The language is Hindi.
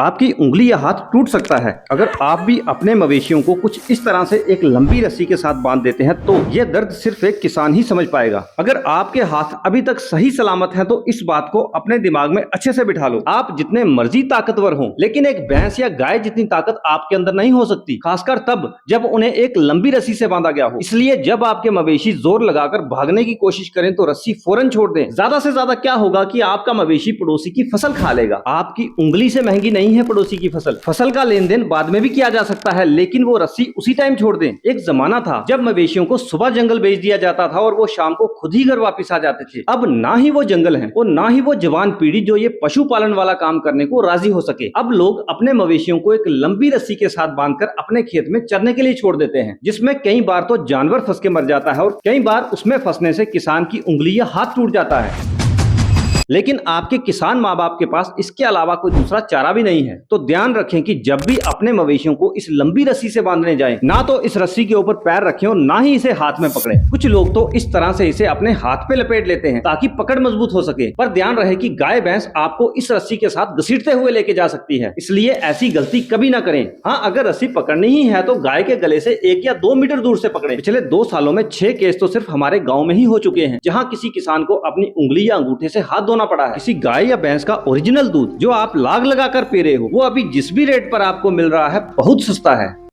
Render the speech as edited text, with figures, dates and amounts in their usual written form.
आपकी उंगली या हाथ टूट सकता है। अगर आप भी अपने मवेशियों को कुछ इस तरह से एक लंबी रस्सी के साथ बांध देते हैं तो यह दर्द सिर्फ एक किसान ही समझ पाएगा। अगर आपके हाथ अभी तक सही सलामत हैं तो इस बात को अपने दिमाग में अच्छे से बिठा लो। आप जितने मर्जी ताकतवर हों, लेकिन एक भैंस या गाय जितनी ताकत आपके अंदर नहीं हो सकती, खासकर तब जब उन्हें एक लंबी रस्सी से बांधा गया हो। इसलिए जब आपके मवेशी जोर लगाकर भागने की कोशिश करें तो रस्सी फौरन छोड़ दें। ज्यादा से ज्यादा क्या होगा कि आपका मवेशी पड़ोसी की फसल खा लेगा। आपकी उंगली से महंगी नहीं है पड़ोसी की फसल का लेन देन बाद में भी किया जा सकता है, लेकिन वो रस्सी उसी टाइम छोड़ दें। एक जमाना था जब मवेशियों को सुबह जंगल भेज दिया जाता था और वो शाम को खुद ही घर वापस आ जाते थे। अब ना ही वो जंगल है और ना ही वो जवान पीढ़ी जो ये पशुपालन वाला काम करने को राजी हो सके। अब लोग अपने मवेशियों को एक लंबी रस्सी के साथ बांधकर अपने खेत में चरने के लिए छोड़ देते हैं, जिसमें कई बार तो जानवर फंस के मर जाता है और कई बार उसमें फंसने से किसान की उंगली या हाथ टूट जाता है। लेकिन आपके किसान माँ बाप के पास इसके अलावा कोई दूसरा चारा भी नहीं है। तो ध्यान रखें कि जब भी अपने मवेशियों को इस लंबी रस्सी से बांधने जाएं, ना तो इस रस्सी के ऊपर पैर रखें और ना ही इसे हाथ में पकड़ें। कुछ लोग तो इस तरह से इसे अपने हाथ पे लपेट लेते हैं ताकि पकड़ मजबूत हो सके, पर ध्यान रहे कि गाय भैंस आपको इस रस्सी के साथ घसीटते हुए लेके जा सकती है, इसलिए ऐसी गलती कभी ना करें। हाँ, अगर रस्सी पकड़नी ही है तो गाय के गले से 1 या 2 मीटर दूर से पकड़ें। पिछले 2 सालों में 6 केस तो सिर्फ हमारे गाँव में ही हो चुके हैं, जहाँ किसी किसान को अपनी उंगली या अंगूठे से हाथ धोना पड़ा है। किसी गाय या भैंस का ओरिजिनल दूध जो आप लाग लगाकर पी रहे हो, वो अभी जिस भी रेट पर आपको मिल रहा है बहुत सस्ता है।